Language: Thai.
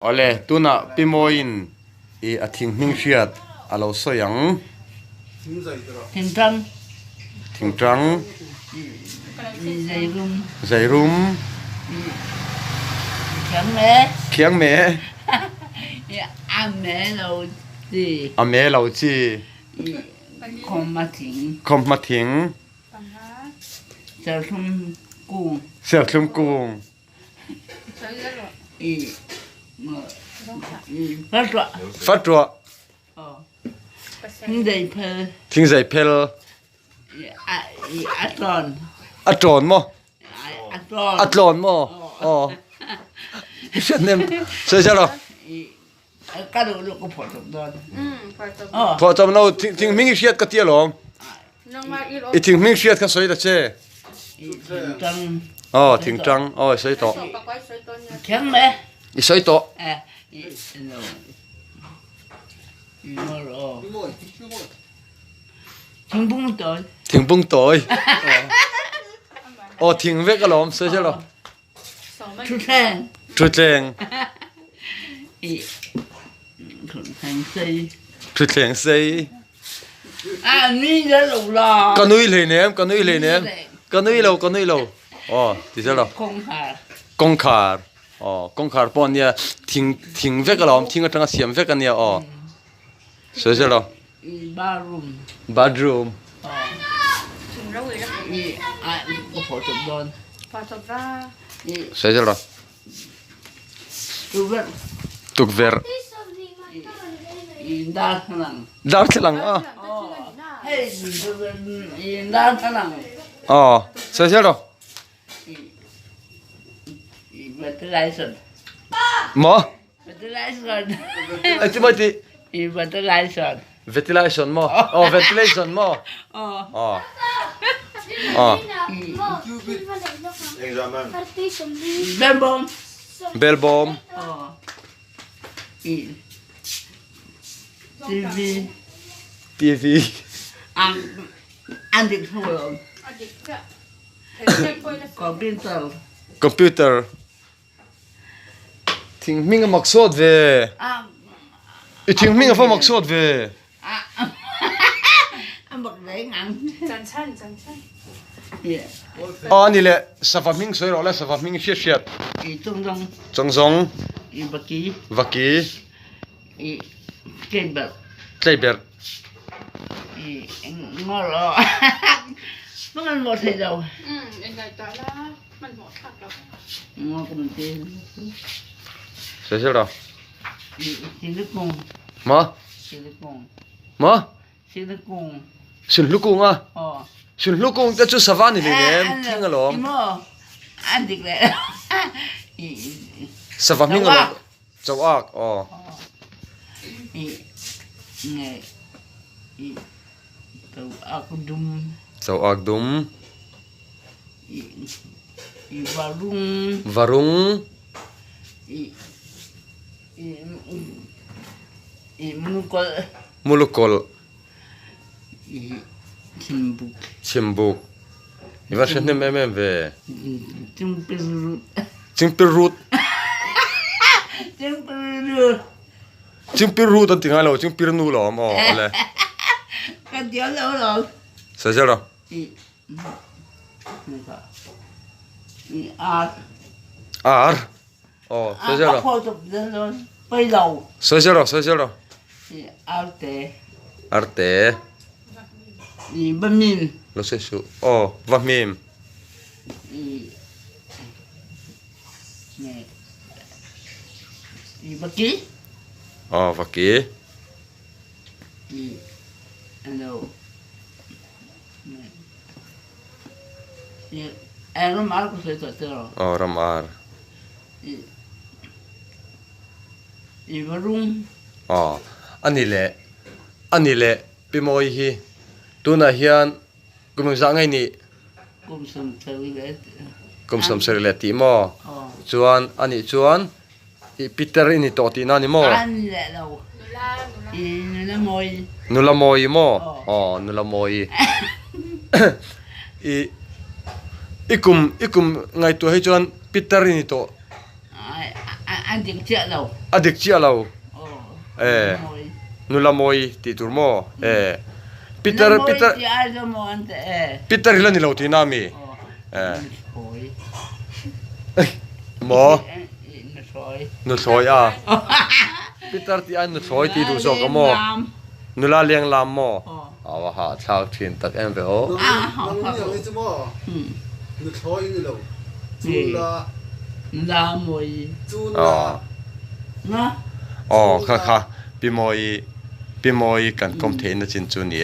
ole tuna pimoin I a thing hming hriat alo soyang thing trăng thing trăng dây rum khiang mẹ ăn mẹ lâu gì a mẹ lau chi không mà thing Sel thum cung sel thum cung phát rõ thing dây pel atron atron mo atron moฉันเนี่ยใช่ใช่หรอก็ดูก็พอจบด้วยพอจบเราทิ้งมิ่งเชียดก็เตี้ยหรออีทิ้งมิ่งเชียดก็สวยแต่เจ้ทิ้งจังสวยต่อแข็งไหมอีสวยต่อทิ้งปุ้งตัวทิ้งปุ้งตัวทิ้งเวกก็หรอสวยใช่หรอชุดแทงชุดแจงชุดแทงซีชุดแจงซีนี่จะหลุดหรอก็นุ้ยเลยเนี่ยก็นุ้ยเลยเนี่ยก็นุ้ยเราที่ใช่หรอกงขาดกงขาดปอนเนี่ยทิ้งเวกก็หรอทิ้งก็ตั้งเสียมเวกกันเนี่ยสวยใช่หรอบาร์รูมก็พอจบโดนสวยใช่หรอตุกเวร์ดาร์ทลังเฮ้ยดาร์ทลังสวยใช่หรอเวทไลซ์หมอเวทไลซ์ไอ้ที่ไม่ดีเวทไลซ์ventilationหมอventilationหมอbell bomb TV อันดิทัวร์คอมพิวเตอร์ทิ้งมิ่งมักสดเวทิ้งมิ่งฟ้ามักสดเวอันบอกเลยงั้นจันชันนี่แหละสภาพมิ่งสวยหรอแล้วสภาพมิ่งเชียดจงวักกี้เใจเบิร์งอรอมันหมดเลยเรายังไงต่อละมันหมดค่ะเรางอก็มันเต็มใช่หรอสิลิกงมาสิลิกงสุนลูกกงสุนลูกกงจะจุดสวรรค์นี่เลยเนี่ยทิ้งกันหรออันดิกเลยสวรรค์มิ่งกันหรอเจ้าอักเจ้าอักดุมวารุงมุลกอลชิมบุกนี่ว่าฉันเนี่ยแม่เวจิงปิรุดจิงปิรุดอันที่ไงเราจิงปิรนูหรออะไรก็เดี๋ยวเราใช่หรออาร์ใช่หรอพอจบเดินไปเราใช่หรออาร์เต้บะหมี่lo stesso va mim Vaki Vaki hello Ramar ko sa ito Ramar Ibarung anile pimoy hi tuna hian kumza ngai ni kumsam serlet mo chuan Peter ini to ti na ni mo Nl.Mawii mo Nl.Mawii ikum ngai tu he chuan Peter ini to anh tiếng chuyện đâu adik chia lo ờ Nl.Mawii ti turmo Peter thì ai cho mà anh thế Peter hilani lo ti nami thôi mo nó thôi nu soi a Peter ti an nu soi ti du so ka mo nula liang lam mo awa ha thak thin tak em ve o nang ni ang chu mo nu thoi ni lo chu la Nl.Mawii chu la nó kha pi moi kan kom the na chin chu ni